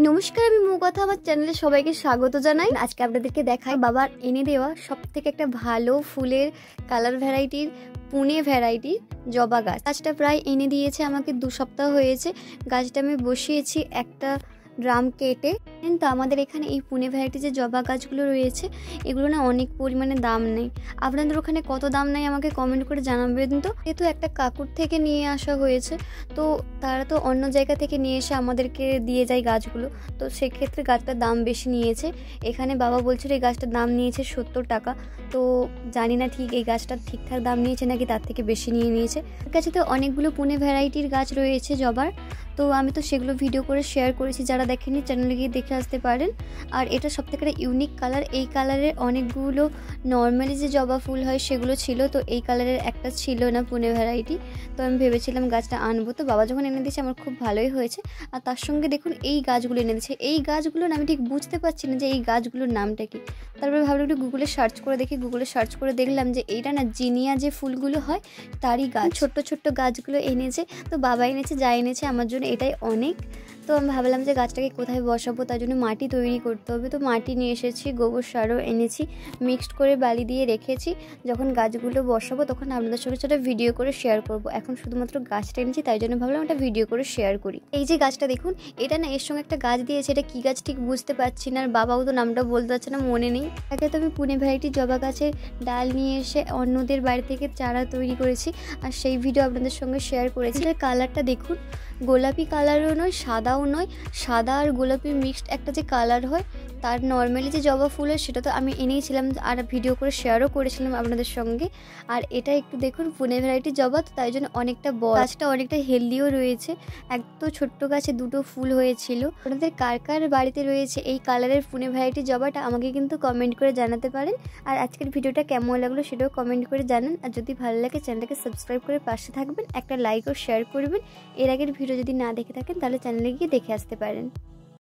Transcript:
নমস্কার, আমি মৌকথা আমার চ্যানেলে সবাইকে স্বাগত জানাই। আজকে আপনাদেরকে দেখাই বাবার এনে দেওয়া সব থেকে একটা ভালো ফুলের কালার ভ্যারাইটির পুনে ভ্যারাইটির জবা গাছ। গাছটা প্রায় এনে দিয়েছে আমাকে 2 সপ্তাহ হয়েছে। গাছটা আমি বসিয়েছি একটা ড্রাম কেটে। কিন্তু আমাদের এখানে এই পুনে ভ্যারাইটি যে জবা গাছগুলো রয়েছে এগুলো না অনেক পরিমাণে দাম নেই। আপনাদের ওখানে কত দাম নেই আমাকে কমেন্ট করে জানাবেন। তো যেহেতু একটা কাকুর থেকে নিয়ে আসা হয়েছে, তো তারা তো অন্য জায়গা থেকে নিয়ে এসে আমাদেরকে দিয়ে যায় গাছগুলো, তো সেক্ষেত্রে গাছটার দাম বেশি নিয়েছে। এখানে বাবা বলছিল এই গাছটার দাম নিয়েছে 70 টাকা। তো জানি না ঠিক এই গাছটার ঠিকঠাক দাম নিয়েছে নাকি তার থেকে বেশি নিয়েছে। তার কাছে তো অনেকগুলো পুনে ভ্যারাইটির গাছ রয়েছে জবার, তো আমি তো সেগুলো ভিডিও করে শেয়ার করেছি। যারা দেখেনি চ্যানেলে গিয়ে দেখে আসতে পারেন। আর এটা সবথেকে ইউনিক কালার। এই কালারের অনেকগুলো নর্মালি যে জবা ফুল হয় সেগুলো ছিল, তো এই কালারের একটা ছিল না পুনে ভ্যারাইটি। তো আমি ভেবেছিলাম গাছটা আনবো, তো বাবা যখন এনে দিয়েছে আমার খুব ভালোই হয়েছে। আর তার সঙ্গে দেখুন এই গাছগুলো এনে দিয়েছে। এই গাছগুলো আমি ঠিক বুঝতে পারছি না যে এই গাছগুলোর নামটা কি। তারপরে ভাবলাম একটু গুগলে সার্চ করে দেখি। গুগলে সার্চ করে দেখলাম যে এইটা না জিনিয়া যে ফুলগুলো হয় তারই গাছ। ছোট্ট ছোট্ট গাছগুলো এনেছে। তো বাবা এনেছে, যা এনেছে আমার জন্য এটাই অনেক। তো আমি ভাবলাম যে গাছটাকে কোথায় বসাবো, তার জন্য মাটি তৈরি করতে হবে। তো মাটি নিয়ে এসেছি, গোবর সারও এনেছি, মিক্সড করে বালি দিয়ে রেখেছি। যখন গাছগুলো বসাবো তখন আপনাদের সঙ্গে সেটা ভিডিও করে শেয়ার করব। এখন শুধুমাত্র গাছটা এনেছি, তাই জন্য ভাবলাম একটা ভিডিও করে শেয়ার করি। এই যে গাছটা দেখুন, এটা না এর সঙ্গে একটা গাছ দিয়েছে, এটা কী গাছ ঠিক বুঝতে পারছি না। আর বাবাও তো নামটা বলতে পারছে না, মনে নেই। আগে তো আমি পুনে ভ্যারাইটি জবা গাছের ডাল নিয়ে এসে অন্যদের বাড়ি থেকে চারা তৈরি করেছি, আর সেই ভিডিও আপনাদের সঙ্গে শেয়ার করেছি। এর কালারটা দেখুন, গোলাপি কালারও নয় সাদাও নয়, সাদা আর গোলাপি মিক্সড একটা যে কালার হয়। তার নর্মালি যে জবা ফুল হয় সেটা তো আমি এনেইছিলাম আর ভিডিও করে শেয়ারও করেছিলাম আপনাদের সঙ্গে। আর এটা একটু দেখুন পুনে ভ্যারাইটি জবা, তো তাই জন্য অনেকটা বড়। গাছটা অনেকটা হেলদিও রয়েছে। একদম ছোট্ট গাছে 2টো ফুল হয়েছিল। আপনাদের কার কার বাড়িতে রয়েছে এই কালারের পুনে ভ্যারাইটি জবাটা আমাকে কিন্তু কমেন্ট করে জানাতে পারেন। আর আজকের ভিডিওটা কেমন লাগলো সেটাও কমেন্ট করে জানান। আর যদি ভালো লাগে চ্যানেলটাকে সাবস্ক্রাইব করে পাশে থাকবেন, একটা লাইক ও শেয়ার করবেন। এর আগের ভিডিও যদি না দেখে থাকেন তাহলে চ্যানেলে গিয়ে দেখে আসতে পারেন।